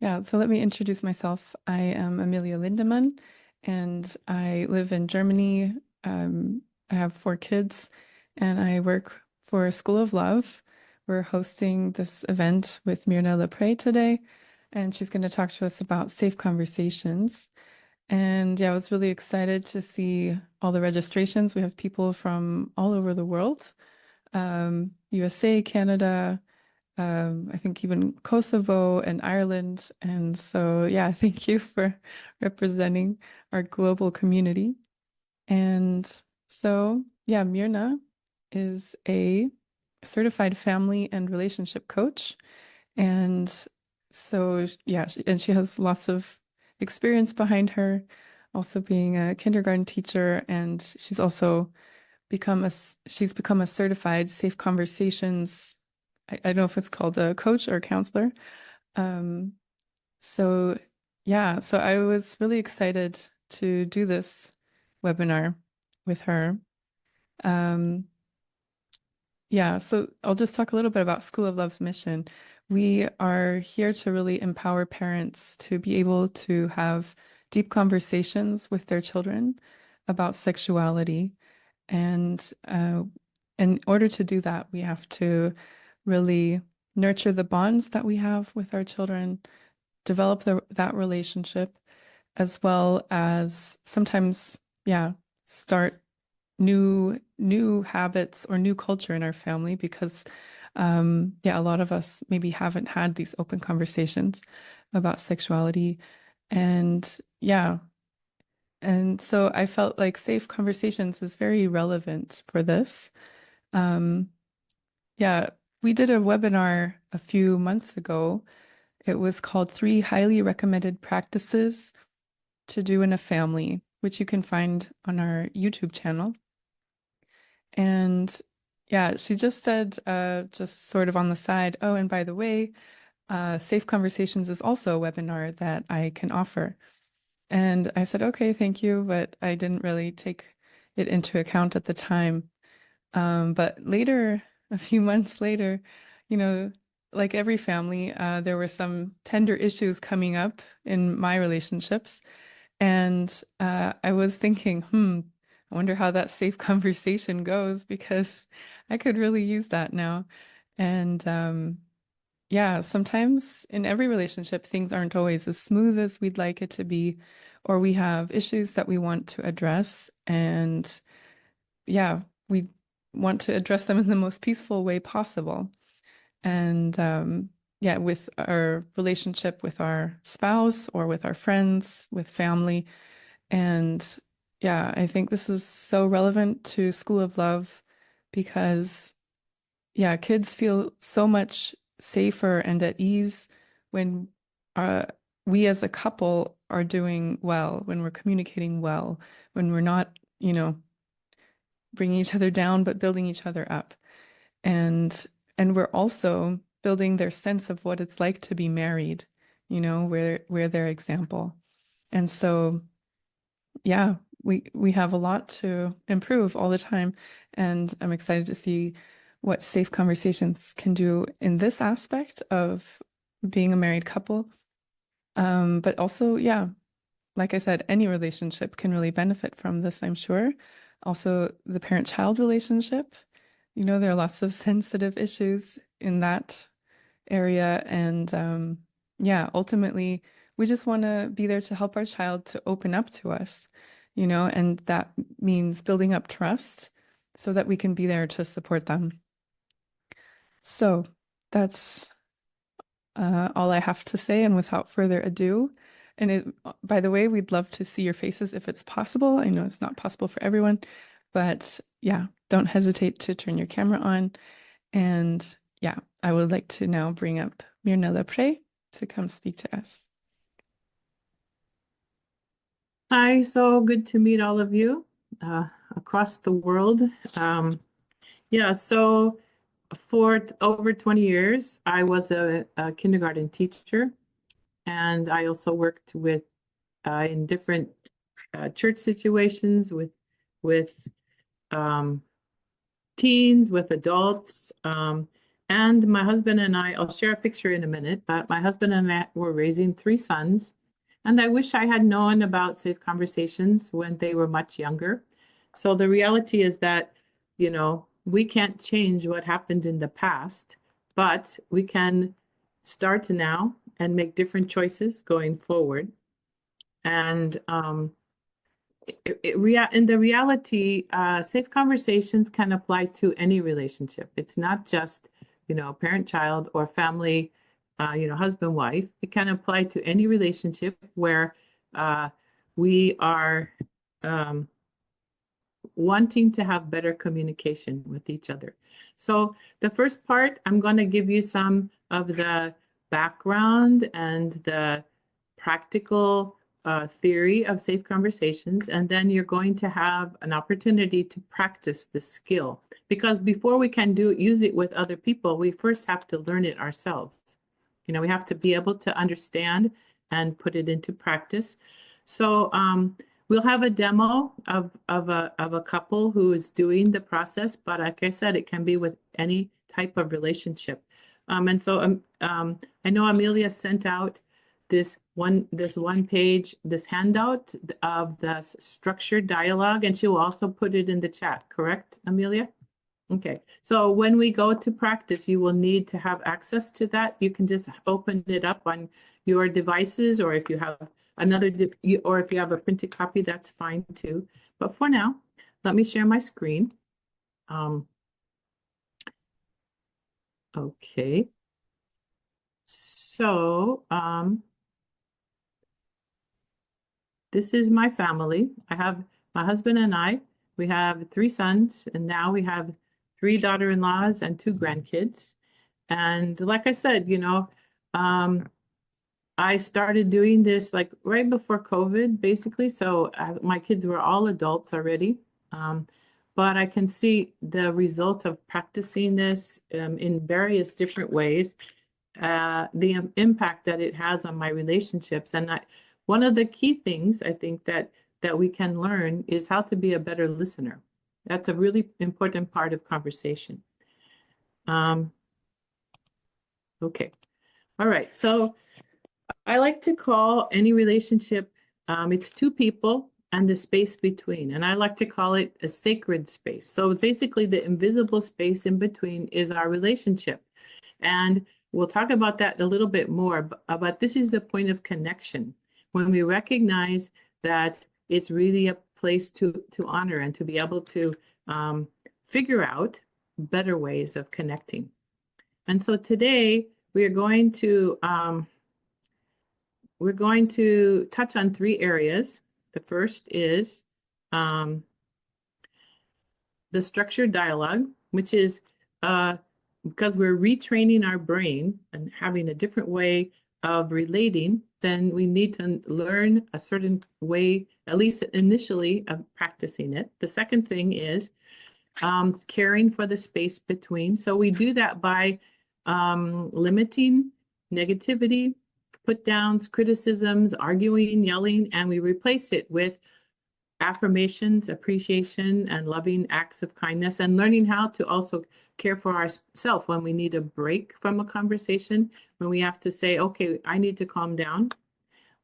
Yeah, so let me introduce myself. I am Amelia Lindemann, and I live in Germany. I have 4 kids, and I work for a School of Love. We're hosting this event with Myrna Lapres today, and she's going to talk to us about safe conversations. And yeah, I was really excited to see all the registrations. We have people from all over the world, USA, Canada, I think even Kosovo and Ireland. And so, yeah, thank you for representing our global community. And so, yeah, Myrna is a certified family and relationship coach. And so, yeah, and she has lots of experience behind her, also being a kindergarten teacher. And she's become a certified safe conversations. I don't know if it's called a coach or a counselor. Um, so yeah, so I was really excited to do this webinar with her. Um, yeah, so I'll just talk a little bit about School of Love's mission. We are here to really empower parents to be able to have deep conversations with their children about sexuality. And in order to do that, we have to really nurture the bonds that we have with our children, develop that relationship, as well as sometimes, yeah, start new habits or new culture in our family because yeah, a lot of us maybe haven't had these open conversations about sexuality. And yeah, and so I felt like safe conversations is very relevant for this. Um, yeah, we did a webinar a few months ago. It was called Three Highly Recommended Practices to Do in a Family, which you can find on our YouTube channel. And yeah, she just said, just sort of on the side, oh, and by the way, Safe Conversations is also a webinar that I can offer. And I said, okay, thank you, but I didn't really take it into account at the time. But later, a few months later, you know, like every family, there were some tender issues coming up in my relationships. And I was thinking, I wonder how that safe conversation goes because I could really use that now. And yeah, sometimes in every relationship, things aren't always as smooth as we'd like it to be, or we have issues that we want to address. And yeah, we want to address them in the most peaceful way possible. And yeah, with our relationship with our spouse or with our friends, with family. And yeah, I think this is so relevant to School of Love because, yeah, kids feel so much safer and at ease when uh, we as a couple are doing well, when we're communicating well, when we're not, bringing each other down, but building each other up. And and we're also building their sense of what it's like to be married, we're their example. And so yeah, we have a lot to improve all the time. And I'm excited to see what safe conversations can do in this aspect of being a married couple. But also, yeah, like I said, any relationship can really benefit from this, I'm sure. Also, the parent-child relationship, there are lots of sensitive issues in that area. And yeah, ultimately, we just want to be there to help our child to open up to us, and that means building up trust so that we can be there to support them. So that's all I have to say. And without further ado, by the way, we'd love to see your faces if it's possible. I know it's not possible for everyone, but yeah, don't hesitate to turn your camera on. And yeah, I would like to now bring up Myrna Lepre to come speak to us. Hi, so good to meet all of you across the world. Um, yeah, so for over 20 years, I was a kindergarten teacher, and I also worked with in different church situations with um, teens, with adults, And my husband and I, I'll share a picture in a minute, but my husband and I were raising three sons. And I wish I had known about Safe Conversations when they were much younger. So the reality is that, we can't change what happened in the past, but we can start now and make different choices going forward. And in the reality, safe conversations can apply to any relationship. It's not just, parent-child or family, husband-wife. It can apply to any relationship where we are um, wanting to have better communication with each other. So the first part, I'm going to give you some of the background and the practical theory of safe conversations, and then you're going to have an opportunity to practice the skill. Because before we can use it with other people, we first have to learn it ourselves. We have to be able to understand and put it into practice. So we'll have a demo of a couple who is doing the process, but like I said, it can be with any type of relationship. And so I know Amelia sent out this one page, this handout of the structured dialogue, and she will also put it in the chat, correct, Amelia? Okay, so when we go to practice, you will need to have access to that. You can just open it up on your devices, or if you have or if you have a printed copy, that's fine too. But for now, let me share my screen. Okay, so this is my family. I have my husband and I. We have three sons, and now we have three daughter-in-laws and two grandkids. And like I said, I started doing this like right before COVID, basically. So my kids were all adults already. Um, but I can see the results of practicing this in various different ways, the impact that it has on my relationships. And one of the key things I think that we can learn is how to be a better listener. That's a really important part of conversation. Okay. All right. So I like to call any relationship, it's two people and the space between. And I like to call it a sacred space. So basically, the invisible space in between is our relationship. And we'll talk about that a little bit more, but this is the point of connection. When we recognize that it's really a place to honor and to be able to figure out better ways of connecting. And so today we're going to touch on three areas. The first is the structured dialogue, which is because we're retraining our brain and having a different way of relating, then we need to learn a certain way, at least initially, of practicing it. The second thing is caring for the space between. So we do that by limiting negativity, put downs, criticisms, arguing, yelling, and we replace it with affirmations, appreciation, and loving acts of kindness, and learning how to also care for ourselves when we need a break from a conversation, when we have to say, okay, I need to calm down.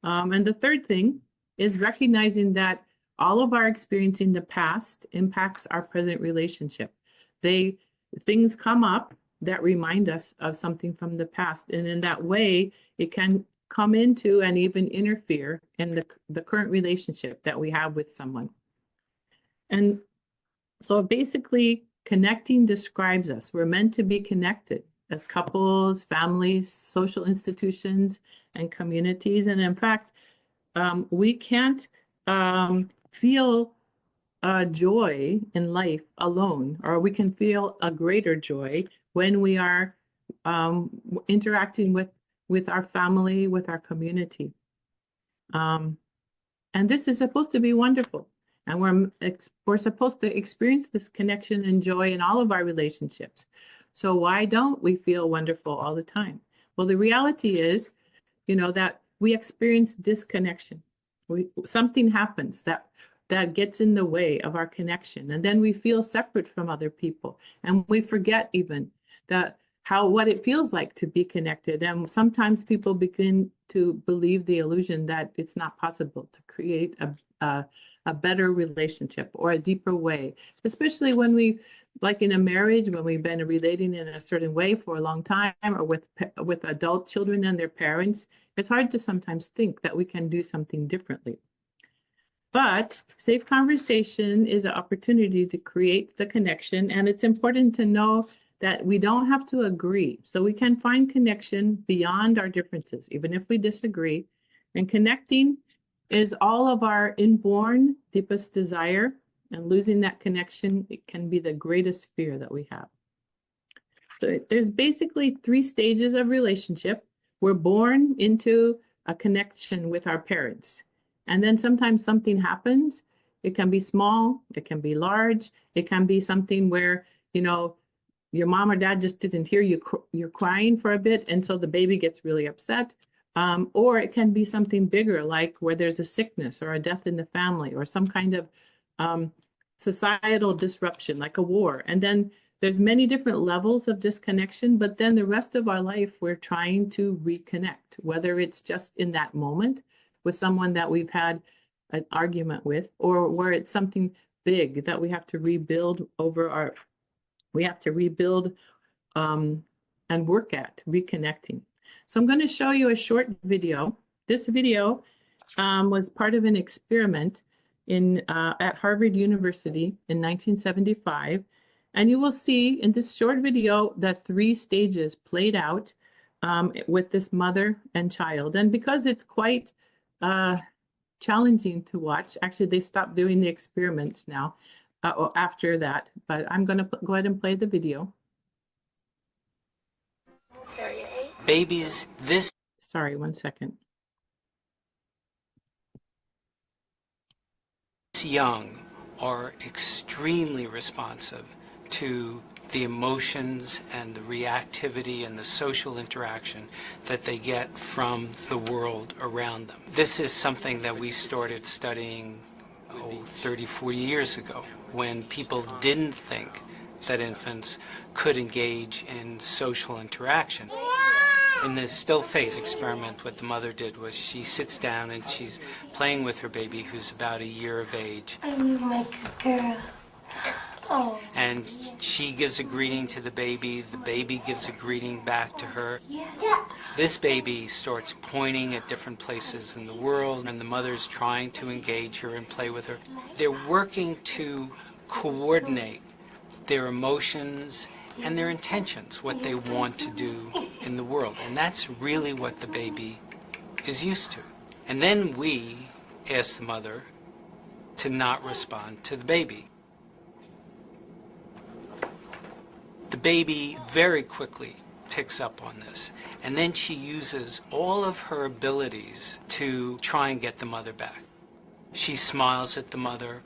And the third thing is recognizing that all of our experience in the past impacts our present relationship. Things come up that remind us of something from the past. And in that way, it can come into and even interfere in the current relationship that we have with someone. And so basically, connecting describes us. We're meant to be connected as couples, families, social institutions, and communities. And in fact, we can't feel joy in life alone, or we can feel a greater joy when we are interacting with our family, with our community. And this is supposed to be wonderful. And we're supposed to experience this connection and joy in all of our relationships. So why don't we feel wonderful all the time? Well, the reality is, that we experience disconnection. Something happens that gets in the way of our connection. And then we feel separate from other people. And we forget even that what it feels like to be connected. And sometimes people begin to believe the illusion that it's not possible to create a better relationship or a deeper way, especially when we, like in a marriage, when we've been relating in a certain way for a long time, or with adult children and their parents. It's hard to sometimes think that we can do something differently. But safe conversation is an opportunity to create the connection, and it's important to know that we don't have to agree. So we can find connection beyond our differences, even if we disagree. And connecting is all of our inborn deepest desire, and losing that connection, it can be the greatest fear that we have. So there's basically 3 stages of relationship. We're born into a connection with our parents. And then sometimes something happens. It can be small, it can be large, it can be something where, your mom or dad just didn't hear you, you're crying for a bit, and so the baby gets really upset. Or it can be something bigger, like where there's a sickness or a death in the family, or some kind of societal disruption, like a war. And then there's many different levels of disconnection, but then the rest of our life, we're trying to reconnect, whether it's just in that moment with someone that we've had an argument with, or where it's something big that we have to rebuild and work at reconnecting. So I'm going to show you a short video. This video was part of an experiment at Harvard University in 1975. And you will see in this short video that 3 stages played out with this mother and child. And because it's quite challenging to watch, actually they stopped doing the experiments now after that, but I'm going to go ahead and play the video. Babies this Sorry, one second. young are extremely responsive to the emotions and the reactivity and the social interaction that they get from the world around them. This is something that we started studying 30, 40 years ago, when people didn't think that infants could engage in social interaction. In the still face experiment, what the mother did was she sits down and she's playing with her baby, who's about a year of age. I'm like a girl. Oh. And she gives a greeting to the baby gives a greeting back to her. Yeah. This baby starts pointing at different places in the world, and the mother's trying to engage her and play with her. They're working to coordinate their emotions and their intentions, what they want to do in the world. And that's really what the baby is used to. And then we ask the mother to not respond to the baby. The baby very quickly picks up on this, and then she uses all of her abilities to try and get the mother back. She smiles at the mother.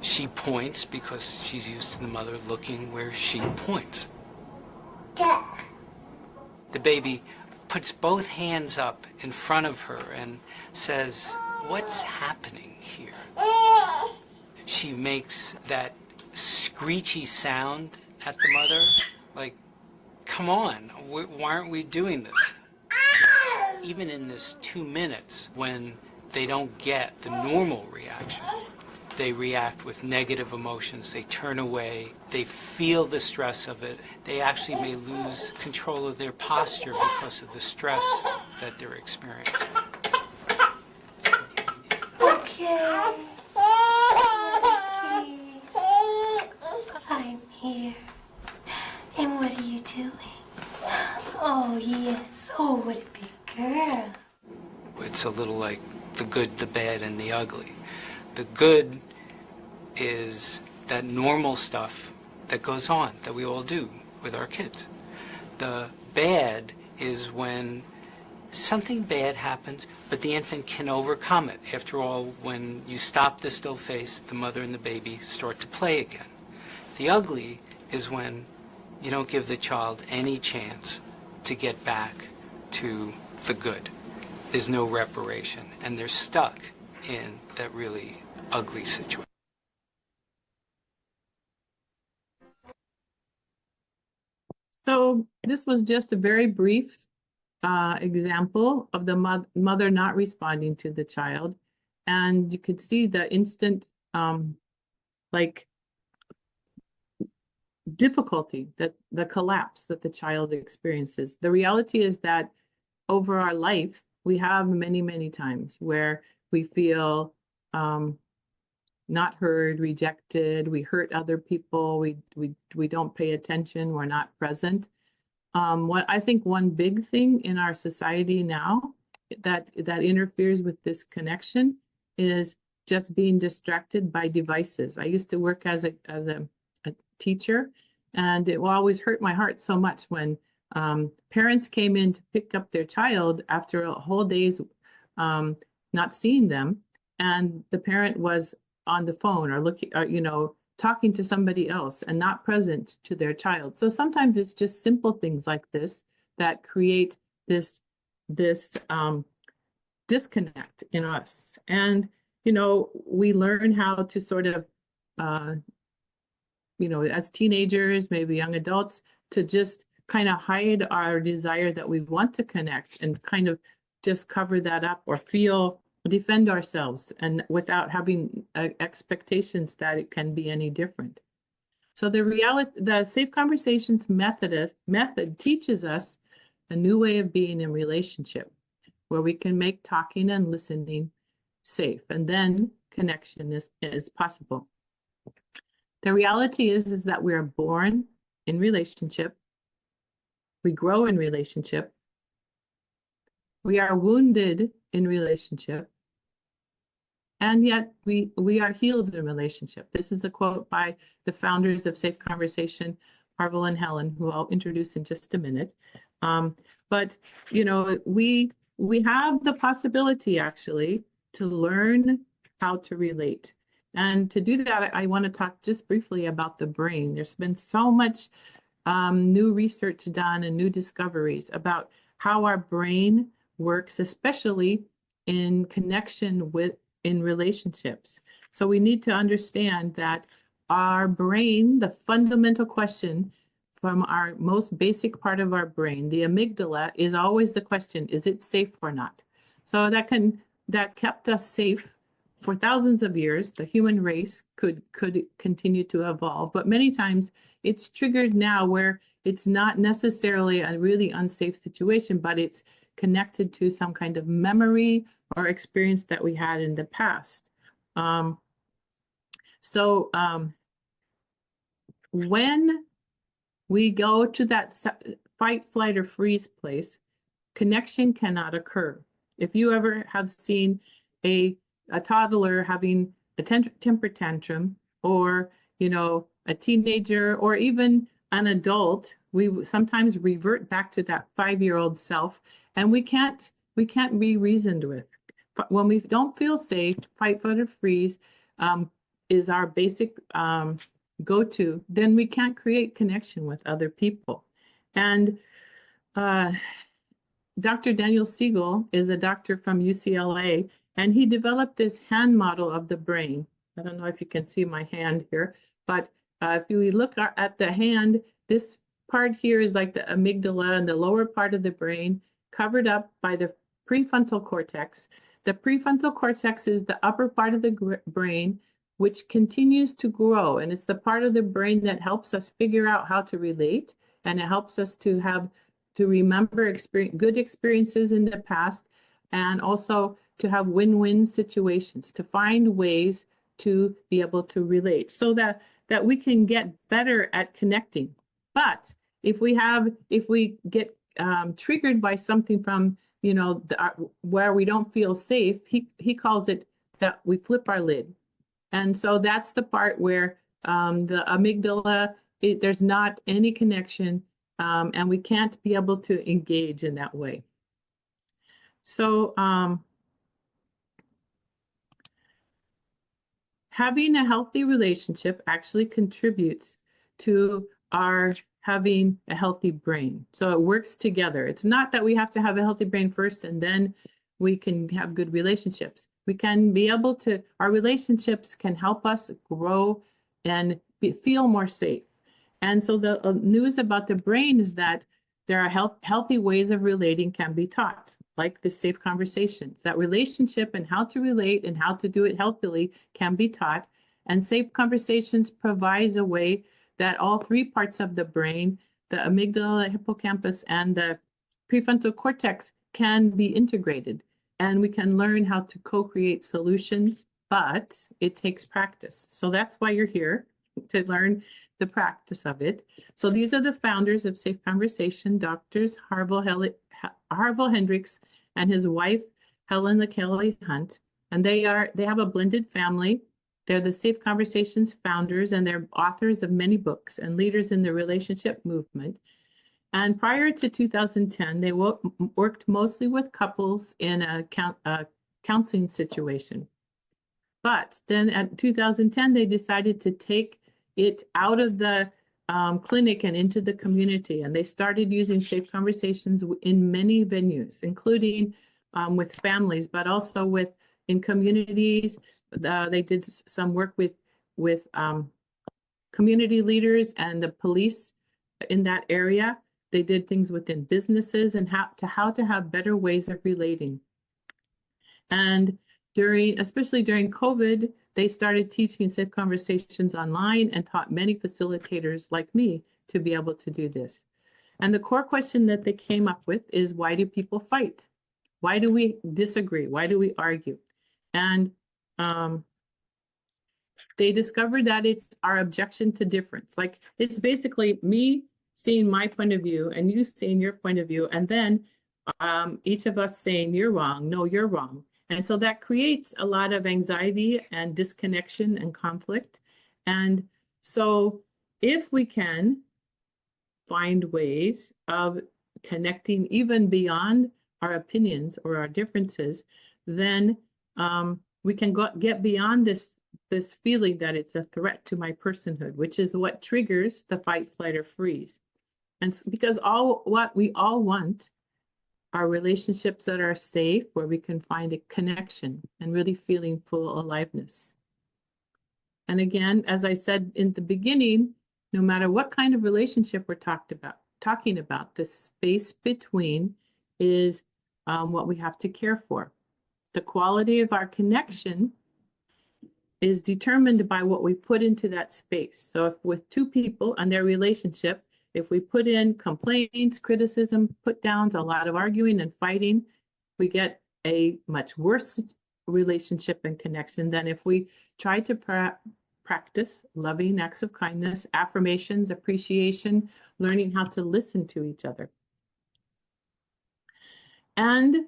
She points because she's used to the mother looking where she points. The baby puts both hands up in front of her and says, "What's happening here?" She makes that screechy sound at the mother, like, "Come on, why aren't we doing this?" Even in this 2 minutes, when they don't get the normal reaction, they react with negative emotions, they turn away, they feel the stress of it, they actually may lose control of their posture because of the stress that they're experiencing. Okay. I'm here. And what are you doing? Oh, yes. Oh, what a big girl. It's a little like the good, the bad, and the ugly. The good is that normal stuff that goes on, that we all do with our kids. The bad is when something bad happens, but the infant can overcome it. After all, when you stop the still face, the mother and the baby start to play again. The ugly is when you don't give the child any chance to get back to the good. There's no reparation, and they're stuck in that really ugly situation. So this was just a very brief example of the mother not responding to the child. And you could see the instant like difficulty, that the collapse that the child experiences. The reality is that over our life, we have many, many times where we feel not heard, rejected, we hurt other people, we don't pay attention, we're not present. What I think one big thing in our society now that interferes with this connection is just being distracted by devices. I used to work as a teacher, and it will always hurt my heart so much when parents came in to pick up their child after a whole day's not seeing them, and the parent was on the phone or looking, or, talking to somebody else and not present to their child. So sometimes it's just simple things like this that create this disconnect in us. And we learn how to sort of as teenagers, maybe young adults, to just kind of hide our desire that we want to connect and kind of just cover that up or defend ourselves, and without having expectations that it can be any different. So the Safe Conversations method teaches us a new way of being in relationship, where we can make talking and listening safe, and then connection is possible. The reality is that we are born in relationship. We grow in relationship. We are wounded in relationship. And yet we are healed in relationship. This is a quote by the founders of Safe Conversation, Harville and Helen, who I'll introduce in just a minute. But we have the possibility actually to learn how to relate. And to do that, I want to talk just briefly about the brain. There's been so much new research done and new discoveries about how our brain works, especially in connection in relationships. So we need to understand that our brain, the fundamental question from our most basic part of our brain, the amygdala, is always the question, is it safe or not? So that kept us safe for thousands of years. The human race could continue to evolve, but many times it's triggered now where it's not necessarily a really unsafe situation, but it's connected to some kind of memory or experience that we had in the past. When we go to that fight, flight, or freeze place, connection cannot occur. If you ever have seen a toddler having a temper tantrum, or a teenager, or even an adult, we sometimes revert back to that 5-year-old self, and we can't be reasoned with. When we don't feel safe, fight, flight, or freeze is our basic go-to. Then we can't create connection with other people. And Dr. Daniel Siegel is a doctor from UCLA, and he developed this hand model of the brain. I don't know if you can see my hand here, but if you look at the hand, this part here is like the amygdala and the lower part of the brain, covered up by the prefrontal cortex. The prefrontal cortex is the upper part of the brain, which continues to grow, and it's the part of the brain that helps us figure out how to relate, and it helps us to remember good experiences in the past, and also to have win-win situations, to find ways to be able to relate, so that we can get better at connecting. But if we get triggered by something from where we don't feel safe, he calls it that we flip our lid. And so that's the part where the amygdala, there's not any connection, and we can't be able to engage in that way. So having a healthy relationship actually contributes to our having a healthy brain. So it works together. It's not that we have to have a healthy brain first and then we can have good relationships. We can be able our relationships can help us grow and feel more safe. And so the news about the brain is that there are healthy ways of relating can be taught, like the safe conversations. That relationship and how to relate and how to do it healthily can be taught. And safe conversations provides a way that all three parts of the brain, the amygdala, hippocampus, and the prefrontal cortex, can be integrated. And we can learn how to co-create solutions, but it takes practice. So that's why you're here, to learn the practice of it. So these are the founders of Safe Conversation, Doctors Harville Hendricks and his wife, Helen Kelly Hunt. And they have a blended family. They're the Safe Conversations founders, and they're authors of many books and leaders in the relationship movement. And prior to 2010, they worked mostly with couples in a counseling situation. But then at 2010, they decided to take it out of the clinic and into the community. And they started using Safe Conversations in many venues, including with families, but also in communities. They did some work with community leaders and the police in that area. They did things within businesses and how to have better ways of relating. And especially during COVID, they started teaching Safe Conversations online and taught many facilitators like me to be able to do this. And the core question that they came up with is, why do people fight? Why do we disagree? Why do we argue? And they discovered that it's our objection to difference. Like, it's basically me seeing my point of view and you seeing your point of view, and then each of us saying, you're wrong, no, you're wrong. And so that creates a lot of anxiety and disconnection and conflict. And so if we can find ways of connecting even beyond our opinions or our differences, then we can get beyond this feeling that it's a threat to my personhood, which is what triggers the fight, flight, or freeze. And because what we all want are relationships that are safe, where we can find a connection and really feeling full aliveness. And again, as I said in the beginning, no matter what kind of relationship we're talking about, the space between is what we have to care for. The quality of our connection is determined by what we put into that space. So if with two people and their relationship, if we put in complaints, criticism, put downs, a lot of arguing and fighting, we get a much worse relationship and connection than if we try to practice loving acts of kindness, affirmations, appreciation, learning how to listen to each other. And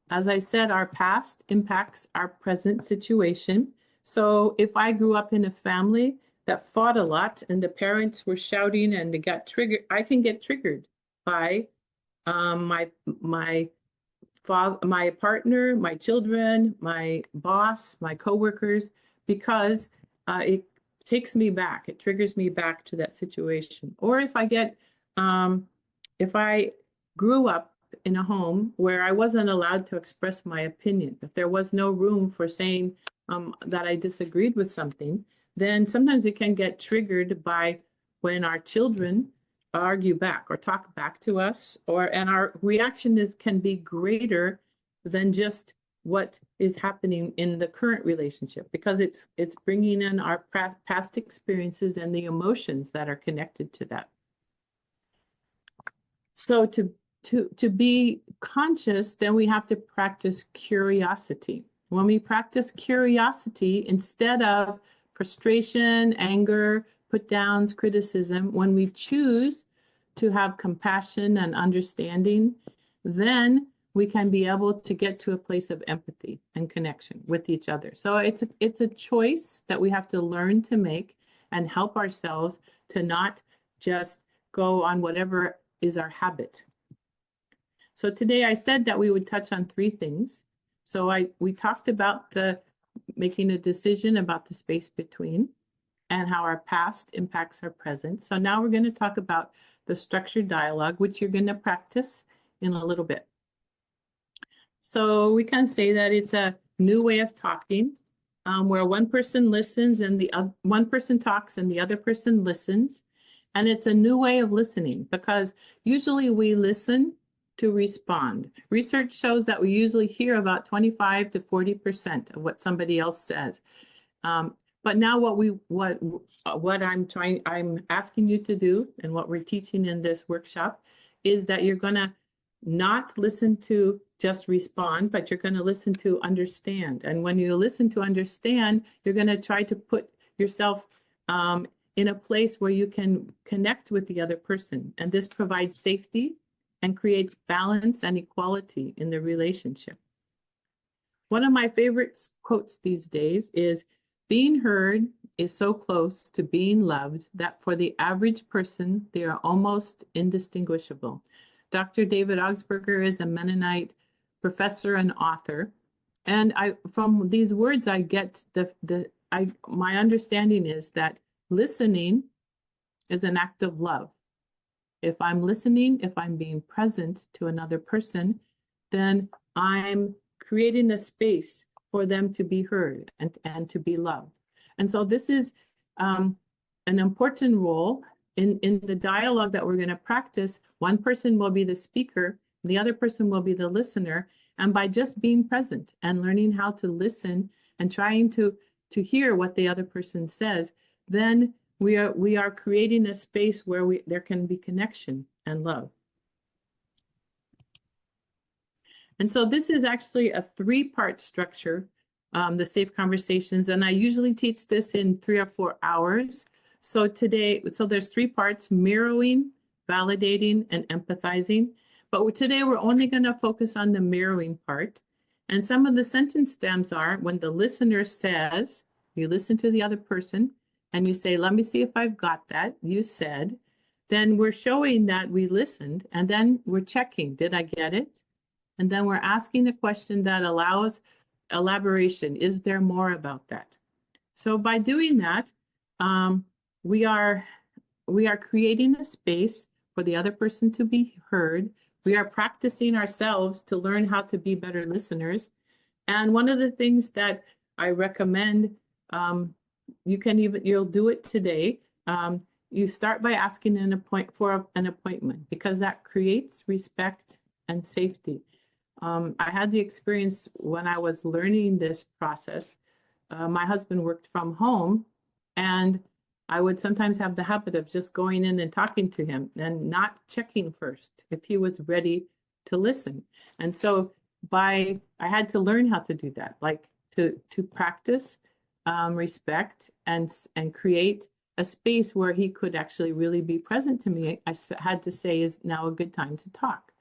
as I said, our past impacts our present situation. So if I grew up in a family that fought a lot and the parents were shouting and they got triggered, I can get triggered by my father, my partner, my children, my boss, my coworkers, because it takes me back. It triggers me back to that situation. Or if if I grew up in a home where I wasn't allowed to express my opinion, if there was no room for saying that I disagreed with something, then sometimes it can get triggered by when our children argue back or talk back to us, and our reaction can be greater than just what is happening in the current relationship, because it's bringing in our past experiences and the emotions that are connected to that. So to be conscious, then we have to practice curiosity. When we practice curiosity, instead of frustration, anger, put downs, criticism, when we choose to have compassion and understanding, then we can be able to get to a place of empathy and connection with each other. So it's a choice that we have to learn to make and help ourselves to not just go on whatever is our habit. So today I said that we would touch on 3 things. So we talked about making a decision about the space between and how our past impacts our present. So now we're going to talk about the structured dialogue, which you're going to practice in a little bit. So we can say that it's a new way of talking, where one person listens and one person talks and the other person listens. And it's a new way of listening because usually we listen to respond. Research shows that we usually hear about 25 to 40% of what somebody else says. But now what I'm asking you to do, and what we're teaching in this workshop, is that you're going to not listen to just respond, but you're going to listen to understand. And when you listen to understand, you're going to try to put yourself in a place where you can connect with the other person. And this provides safety and creates balance and equality in the relationship. One of my favorite quotes these days is, "Being heard is so close to being loved that for the average person, they are almost indistinguishable." Dr. David Augsburger is a Mennonite professor and author. And from these words, I get my understanding is that listening is an act of love. If I'm listening, if I'm being present to another person, then I'm creating a space for them to be heard and to be loved. And so this is an important role in the dialogue that we're going to practice. One person will be the speaker, the other person will be the listener. And by just being present and learning how to listen and trying to hear what the other person says, then we are creating a space where there can be connection and love. And so this is actually a 3-part structure, the Safe Conversations, and I usually teach this in 3 or 4 hours. So there's 3 parts: mirroring, validating, and empathizing. But today we're only going to focus on the mirroring part. And some of the sentence stems are when the listener says, you listen to the other person, and you say, "Let me see if I've got that. You said," then we're showing that we listened, and then we're checking, did I get it? And then we're asking a question that allows elaboration. Is there more about that? So by doing that, we are creating a space for the other person to be heard. We are practicing ourselves to learn how to be better listeners. And one of the things that I recommend, you'll do it today. You start by asking for an appointment, because that creates respect and safety. I had the experience when I was learning this process. My husband worked from home, and I would sometimes have the habit of just going in and talking to him and not checking first if he was ready to listen. And so I had to learn how to do that, like to practice respect and create a space where he could actually really be present to me. I had to say, is now a good time to talk?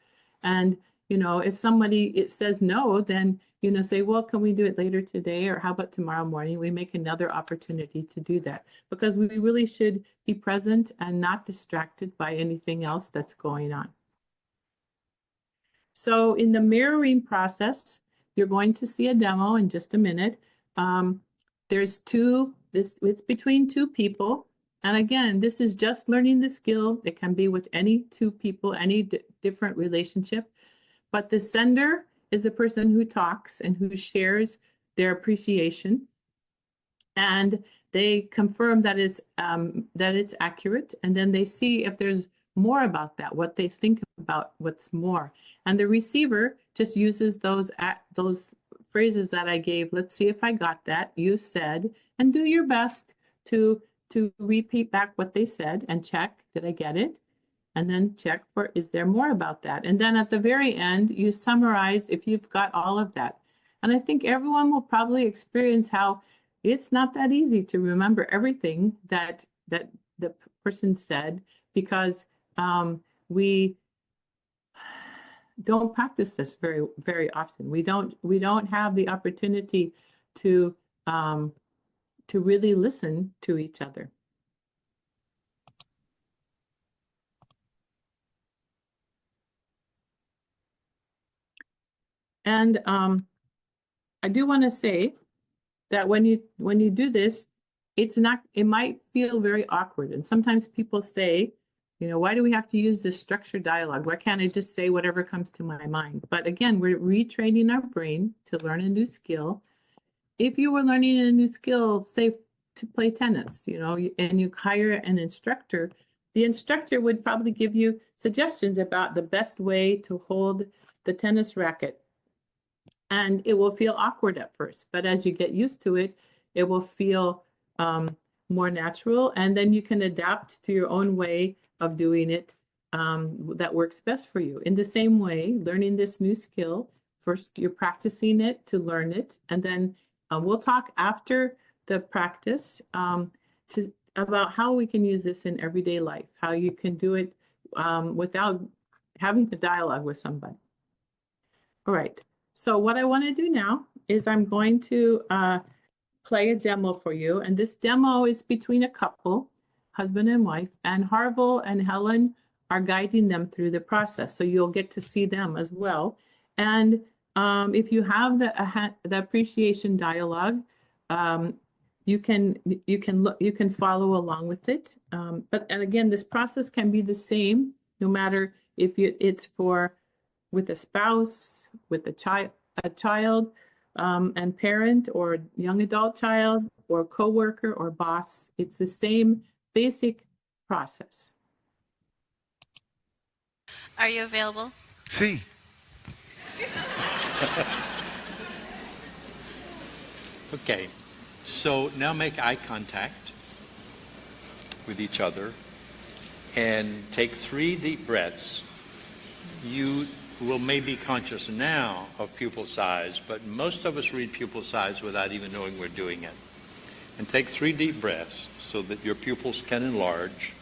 And if somebody says no, then say, well, can we do it later today? Or how about tomorrow morning? We make another opportunity to do that, because we really should be present and not distracted by anything else that's going on. So in the mirroring process, you're going to see a demo in just a minute. It's between 2 people. And again, this is just learning the skill. It can be with any 2 people, any different relationship. But the sender is the person who talks and who shares their appreciation. And they confirm that it's accurate. And then they see if there's more about that, what they think about what's more. And the receiver just uses those phrases that I gave. Let's see if I got that. You said, and do your best to repeat back what they said and check, did I get it? And then check for, is there more about that? And then at the very end, you summarize if you've got all of that. And I think everyone will probably experience how it's not that easy to remember everything that the person said, because we don't practice this very, very often. We don't have the opportunity to really listen to each other. And I do want to say that when you do this, it might feel very awkward. And sometimes people say, why do we have to use this structured dialogue? Why can't I just say whatever comes to my mind? But again, we're retraining our brain to learn a new skill. If you were learning a new skill, say to play tennis, and you hire an instructor, the instructor would probably give you suggestions about the best way to hold the tennis racket. And it will feel awkward at first, but as you get used to it, it will feel more natural, and then you can adapt to your own way of doing it that works best for you. In the same way, learning this new skill, first you're practicing it to learn it, and then we'll talk after the practice about how we can use this in everyday life, how you can do it without having to dialogue with somebody. All right, so what I want to do now is I'm going to play a demo for you. And this demo is between a couple, husband and wife, and Harville and Helen are guiding them through the process. So you'll get to see them as well. And if you have the appreciation dialogue, you can follow along with it. And again, this process can be the same no matter if it's with a spouse, with a child, and parent, or young adult child, or coworker, or boss. It's the same basic process. Are you available? Sí. Okay, so now make eye contact with each other and take 3 deep breaths. You will may be conscious now of pupil size, but most of us read pupil size without even knowing we're doing it. And take 3 deep breaths so that your pupils can enlarge,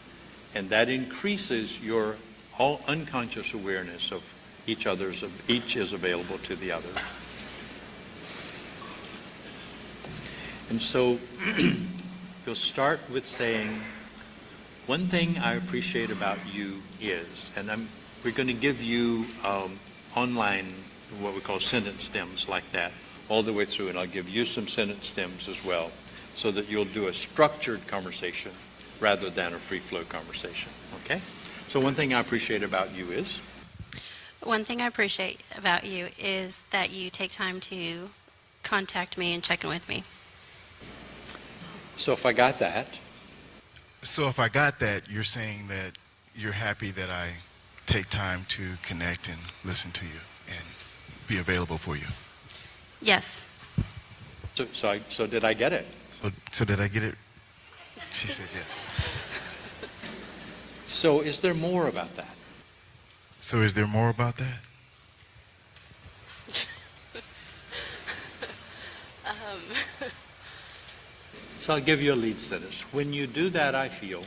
and that increases your all unconscious awareness of each is available to the other. And so you'll start with saying, one thing I appreciate about you is, and we're going to give you online what we call sentence stems like that all the way through, and I'll give you some sentence stems as well, so that you'll do a structured conversation rather than a free-flow conversation, okay? So one thing I appreciate about you is? One thing I appreciate about you is that you take time to contact me and check in with me. So if I got that? So if I got that, you're saying that you're happy that I take time to connect and listen to you and be available for you. Yes. So did I get it? So did I get it? She said yes. So is there more about that? So is there more about that? So I'll give you a lead sentence. When you do that, I feel.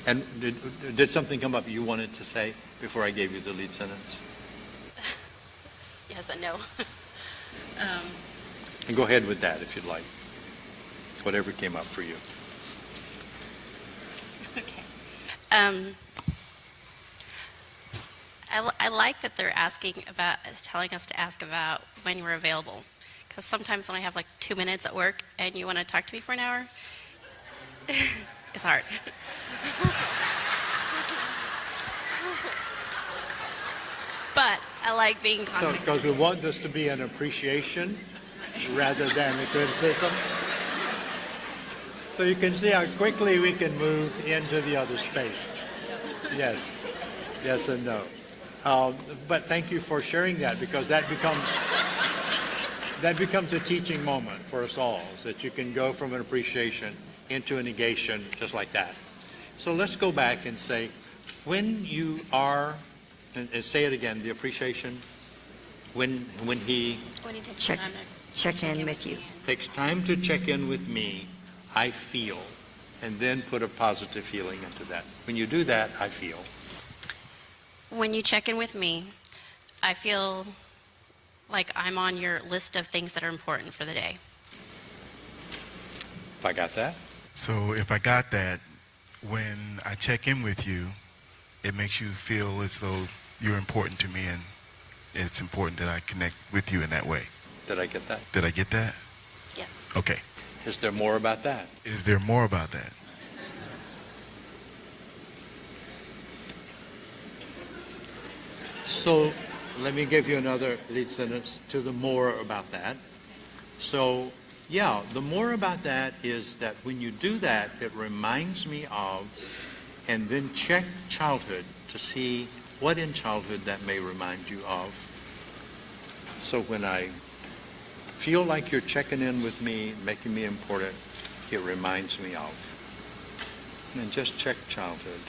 And did something come up you wanted to say before I gave you the lead sentence? Yes and no. And go ahead with that if you'd like. Whatever came up for you. Okay. I like that they're telling us to ask about when you're available. Because sometimes when I have like 2 minutes at work and you want to talk to me for an hour, it's hard. But I like being contacted. Because we want this to be an appreciation rather than a criticism. So you can see how quickly we can move into the other space. Yes. Yes and no. But thank you for sharing that, because that becomes a teaching moment for us all, so that you can go from an appreciation into a negation just like that. So let's go back and say, when you are, and say it again, the appreciation, when he takes Check- time to check in with you. takes time to check in with me, I feel, and then put a positive feeling into that. When you do that, I feel. When you check in with me, I feel like I'm on your list of things that are important for the day. If I got that? So if I got that, when I check in with you, it makes you feel as though you're important to me, and it's important that I connect with you in that way. Did I get that? Did I get that? Yes. Okay. Is there more about that? Is there more about that? So let me give you another lead sentence to the more about that. So Yeah, the more about that is that when you do that, it reminds me of, and then check childhood to see what in childhood that may remind you of. So when I feel like you're checking in with me, making me important, it reminds me of. And just check childhood.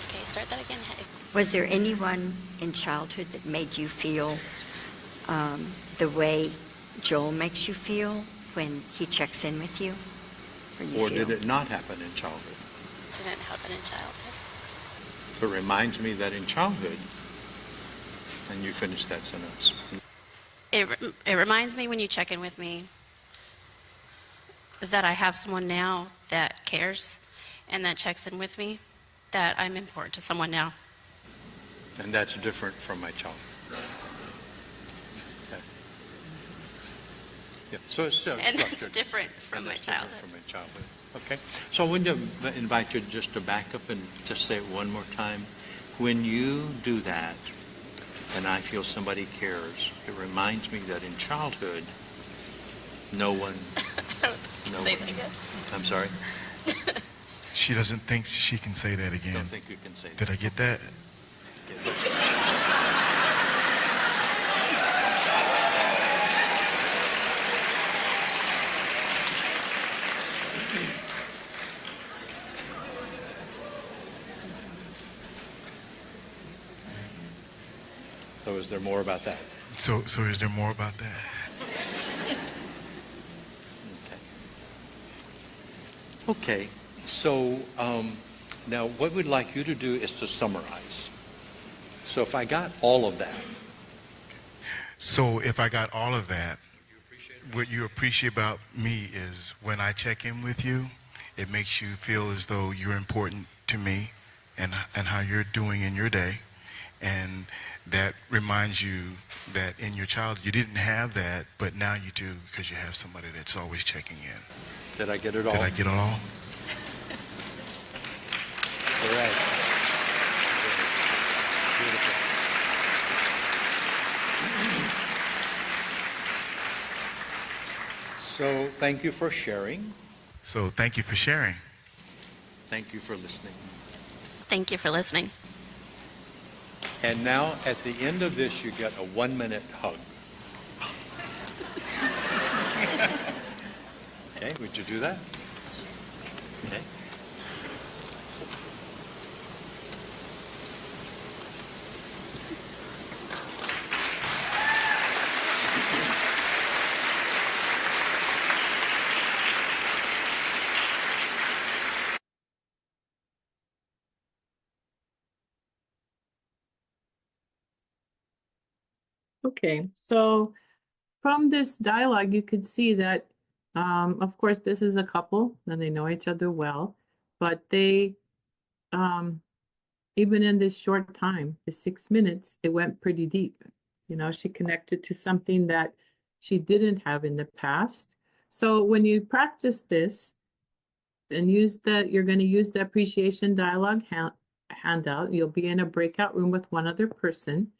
Okay, start that again. Was there anyone in childhood that made you feel the way Joel makes you feel when he checks in with you? Or did it not happen in childhood? Didn't happen in childhood. It reminds me that in childhood, and you finish that sentence. It reminds me when you check in with me that I have someone now that cares and that checks in with me, that I'm important to someone now. And that's different from my childhood. Okay. Yeah. So it's still And that's structured. different from And my that's different childhood. from my childhood. Okay. So I want to invite you just to back up and just say it one more time. When you do that, and I feel somebody cares, it reminds me that in childhood, no one. Say that again. I'm sorry. She doesn't think she can say that I again. don't think you can say that. Did I get that? So is there more about that? So is there more about that? Okay. So now what we'd like you to do is to summarize. So if I got all of that. So if I got all of that, what you appreciate about me is when I check in with you, it makes you feel as though you're important to me and how you're doing in your day. And that reminds you that in your childhood you didn't have that, but now you do because you have somebody that's always checking in. Did I get it all? Did I get it all? All right. Beautiful. So thank you for sharing. So thank you for sharing. Thank you for listening. Thank you for listening. And now at the end of this, you get a 1-minute hug. Okay, would you do that? Okay. Okay, so from this dialogue, you could see that, of course, this is a couple and they know each other well, but they, even in this short time, the 6 minutes, it went pretty deep. You know, she connected to something that she didn't have in the past. So when you practice this and you're going to use the appreciation dialogue handout, you'll be in a breakout room with one other person.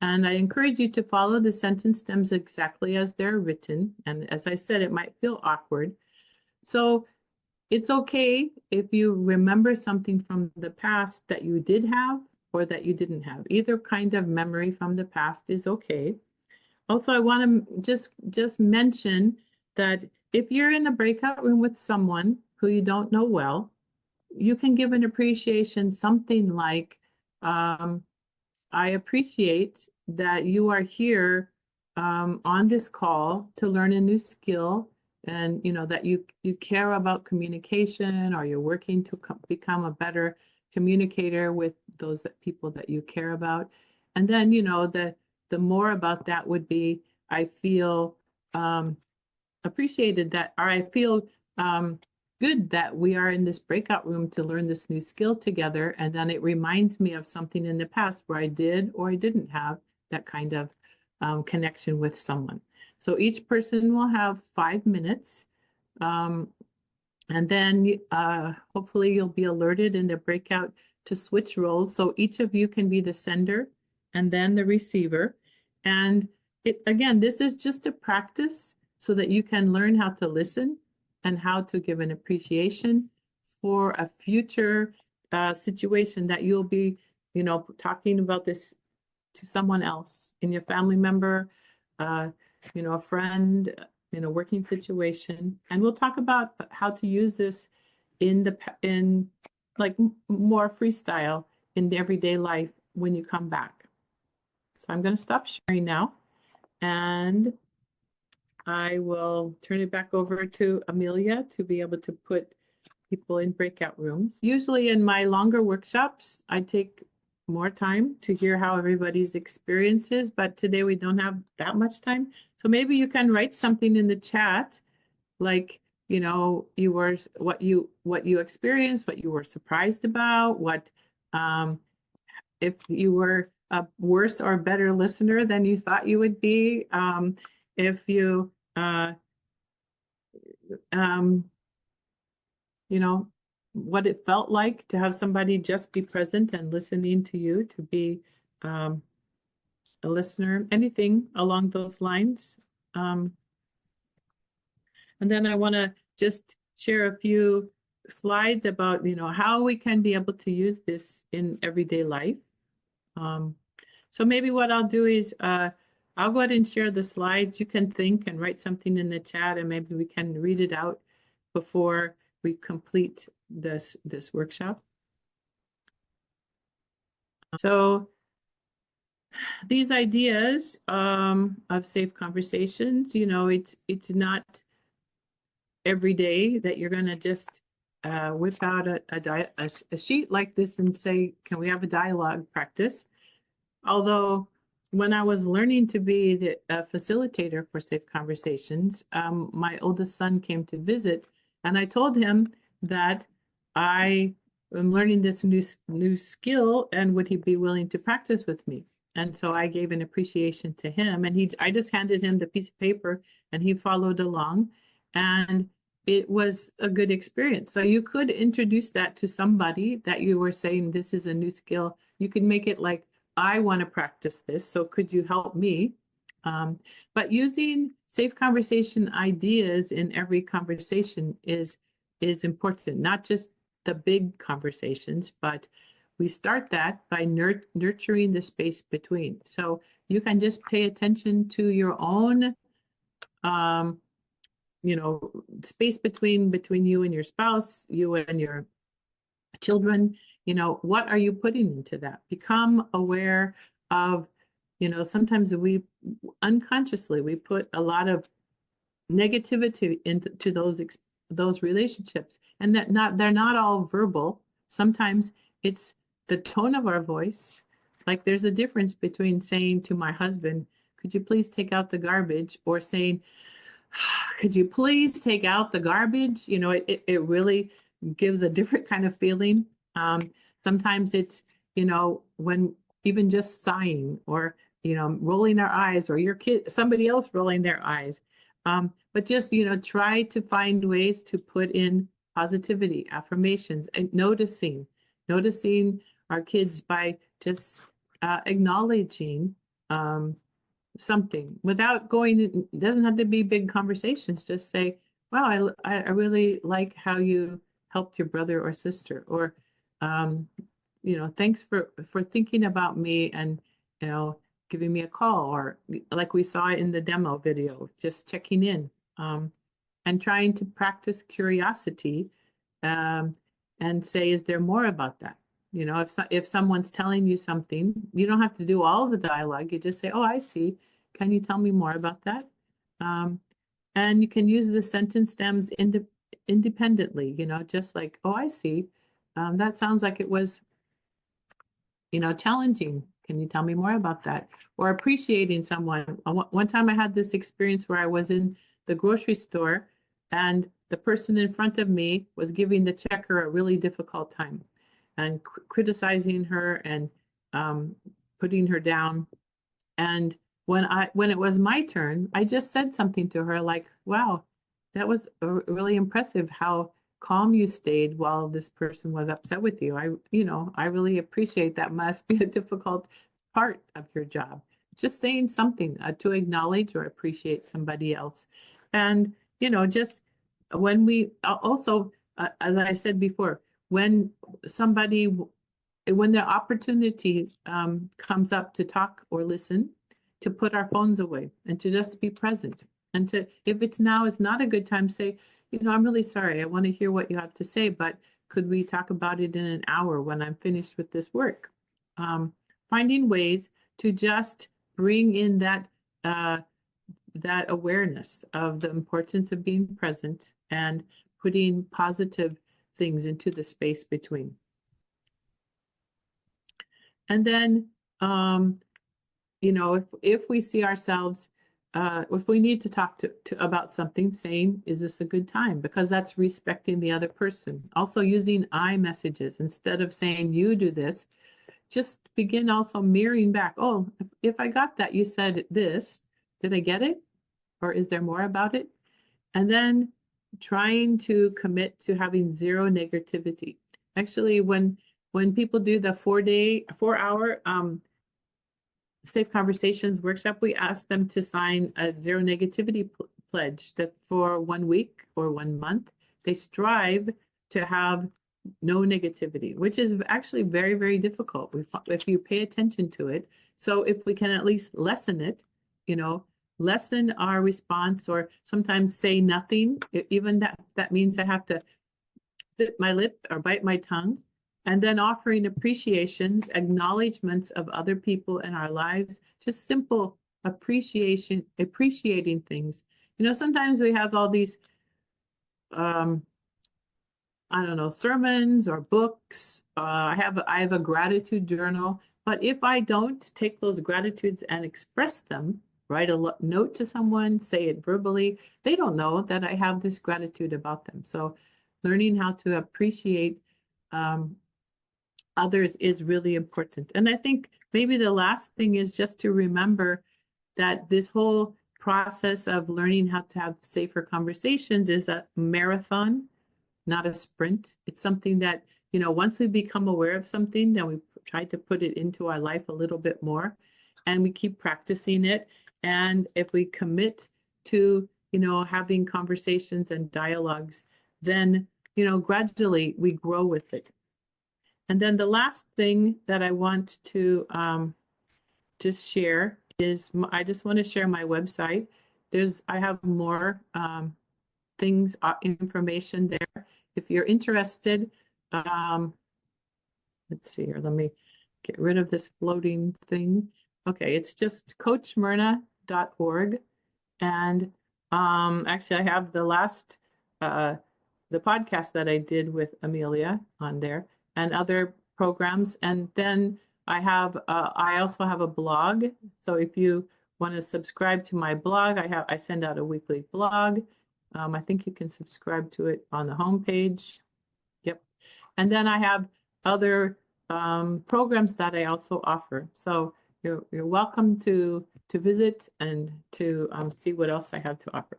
And I encourage you to follow the sentence stems exactly as they're written. And as I said, it might feel awkward. So it's okay if you remember something from the past that you did have or that you didn't have. Either kind of memory from the past is okay. Also, I want to just mention that if you're in a breakout room with someone who you don't know well, you can give an appreciation, something like, I appreciate that you are here on this call to learn a new skill, and you know that you care about communication, or you're working to become a better communicator with those people that you care about. And then you know the more about that would be, I feel appreciated that, or I feel good that we are in this breakout room to learn this new skill together. And then it reminds me of something in the past where I did or I didn't have that kind of connection with someone. So each person will have 5 minutes. And then hopefully you'll be alerted in the breakout to switch roles. So each of you can be the sender and then the receiver. And again, this is just a practice so that you can learn how to listen and how to give an appreciation for a future situation that you'll be, talking about this to someone else in your family member, a friend in a working situation. And we'll talk about how to use this in like more freestyle in everyday life when you come back. So I'm going to stop sharing now, and I will turn it back over to Amelia to be able to put people in breakout rooms. Usually in my longer workshops, I take more time to hear how everybody's experience is, but today we don't have that much time. So maybe you can write something in the chat, like, what you experienced, what you were surprised about, if you were a worse or better listener than you thought you would be, if you, what it felt like to have somebody just be present and listening to you, to be a listener, anything along those lines. And then I want to just share a few slides about, how we can be able to use this in everyday life. So maybe what I'll do is I'll go ahead and share the slides. You can think and write something in the chat, and maybe we can read it out before we complete this workshop. So these ideas of safe conversations, it's not every day that you're going to just whip out a sheet like this and say, can we have a dialogue practice? Although when I was learning to be the facilitator for safe conversations, my oldest son came to visit, and I told him that I am learning this new skill, and would he be willing to practice with me? And so I gave an appreciation to him, and I just handed him the piece of paper, and he followed along, and it was a good experience. So you could introduce that to somebody that you were saying, this is a new skill. You could make it like, I want to practice this, so could you help me? But using safe conversation ideas in every conversation is important, not just the big conversations, but we start that by nurturing the space between. So you can just pay attention to your own, space between you and your spouse, you and your children. What are you putting into that? Become aware of, sometimes we unconsciously, we put a lot of negativity into those relationships, and they're not all verbal. Sometimes it's the tone of our voice. Like there's a difference between saying to my husband, could you please take out the garbage, or saying, could you please take out the garbage? It really gives a different kind of feeling. Sometimes it's, when even just sighing, or, rolling our eyes, or your kid, somebody else rolling their eyes. But just, try to find ways to put in positivity, affirmations, and noticing our kids by just acknowledging something without going, it doesn't have to be big conversations. Just say, wow, I really like how you helped your brother or sister, or thanks for thinking about me, and giving me a call, or like we saw in the demo video, just checking in, and trying to practice curiosity, and say, is there more about that? If someone's telling you something, you don't have to do all the dialogue. You just say, oh, I see. Can you tell me more about that? And you can use the sentence stems independently, just like, oh, I see. That sounds like it was, challenging. Can you tell me more about that? Or appreciating someone. One time I had this experience where I was in the grocery store, and the person in front of me was giving the checker a really difficult time, and criticizing her, and putting her down. And when it was my turn, I just said something to her like, wow, that was really impressive how calm you stayed while this person was upset with you. I really appreciate that. Must be a difficult part of your job. Just saying something to acknowledge or appreciate somebody else. And, just when we also, as I said before, when when the opportunity comes up to talk or listen, to put our phones away and to just be present. And if it's now is not a good time, say, I'm really sorry. I want to hear what you have to say, but could we talk about it in an hour when I'm finished with this work? Finding ways to just bring in that awareness of the importance of being present and putting positive things into the space between. And then, if we see ourselves, if we need to talk about something, saying, is this a good time? Because that's respecting the other person. Also using I messages instead of saying, you do this, just begin also mirroring back. Oh, if I got that, you said this, did I get it? Or is there more about it? And then trying to commit to having zero negativity. Actually, when people do the 4-hour Safe Conversations workshop, we ask them to sign a zero negativity pledge that for 1 week or 1 month, they strive to have no negativity, which is actually very, very difficult if you pay attention to it. So if we can at least lessen it, lessen our response, or sometimes say nothing, even that means I have to zip my lip or bite my tongue. And then offering appreciations, acknowledgments of other people in our lives, just simple appreciating things. Sometimes we have all these, I don't know, sermons or books. I have a gratitude journal, but if I don't take those gratitudes and express them, write a note to someone, say it verbally, they don't know that I have this gratitude about them. So learning how to appreciate others is really important. And I think maybe the last thing is just to remember that this whole process of learning how to have safer conversations is a marathon, not a sprint. It's something that, once we become aware of something, then we try to put it into our life a little bit more, and we keep practicing it. And if we commit to, having conversations and dialogues, then, gradually we grow with it. And then the last thing that I want to just share is I just want to share my website. I have more things, information there. If you're interested, let's see here. Let me get rid of this floating thing. Okay, it's just coachmyrna.org. And actually, I have the last the podcast that I did with Amelia on there, and other programs. And then I also have a blog. So if you want to subscribe to my blog, I send out a weekly blog. I think you can subscribe to it on the homepage. Yep. And then I have other programs that I also offer. So you're welcome to visit and to see what else I have to offer.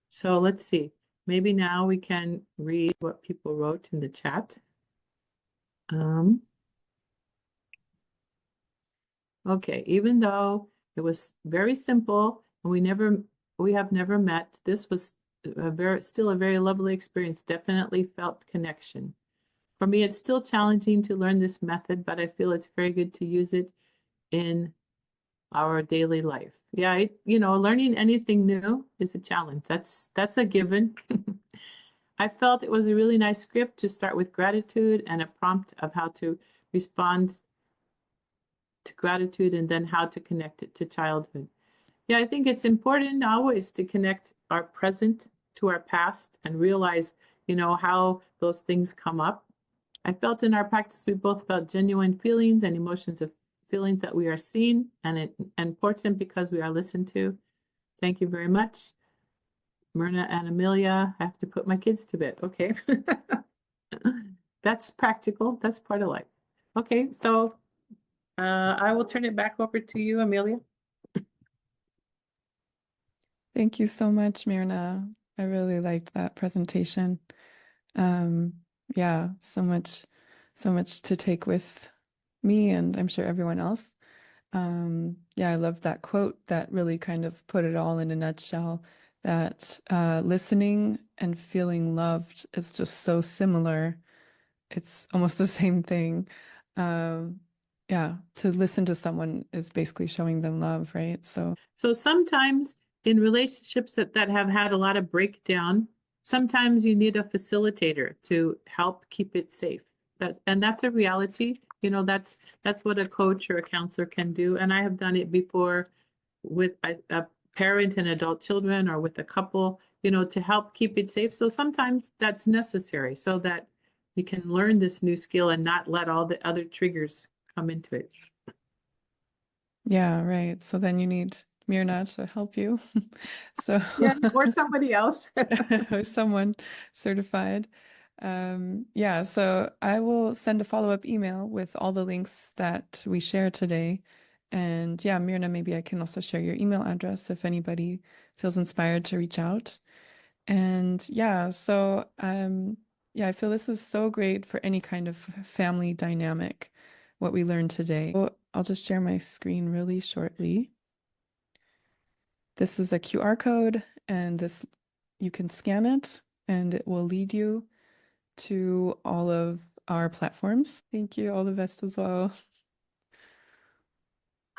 So let's see. Maybe now we can read what people wrote in the chat. Okay, even though it was very simple and we have never met, this was still a very lovely experience. Definitely felt connection. For me, it's still challenging to learn this method, but I feel it's very good to use it in our daily life. Yeah, learning anything new is a challenge. That's a given. I felt it was a really nice script to start with gratitude and a prompt of how to respond to gratitude and then how to connect it to childhood. Yeah, I think it's important always to connect our present to our past and realize, how those things come up. I felt in our practice, we both felt genuine feelings and emotions of feelings that we are seen and important because we are listened to. Thank you very much. Myrna and Amelia, I have to put my kids to bed. Okay. That's practical. That's part of life. Okay, so I will turn it back over to you, Amelia. Thank you so much, Myrna. I really liked that presentation. Um, yeah, so much to take with me and I'm sure everyone else. Yeah, I love that quote that really kind of put it all in a nutshell, that listening and feeling loved is just so similar. It's almost the same thing. Um, yeah, to listen to someone is basically showing them love, right? So, So sometimes in relationships that have had a lot of breakdown, sometimes you need a facilitator to help keep it safe. That's a reality. That's what a coach or a counselor can do. And I have done it before with a parent and adult children or with a couple, to help keep it safe. So sometimes that's necessary so that you can learn this new skill and not let all the other triggers come into it. yeah, right. So then you need Myrna to help you. So, Yeah, or somebody else. or someone certified. Yeah, so I will send a follow-up email with all the links that we share today. And yeah, Myrna, maybe I can also share your email address if anybody feels inspired to reach out. And yeah, so yeah, I feel this is so great for any kind of family dynamic, what we learned today. So I'll just share my screen really shortly. This is a QR code, and this you can scan it, and it will lead you to all of our platforms. Thank you. All the best as well.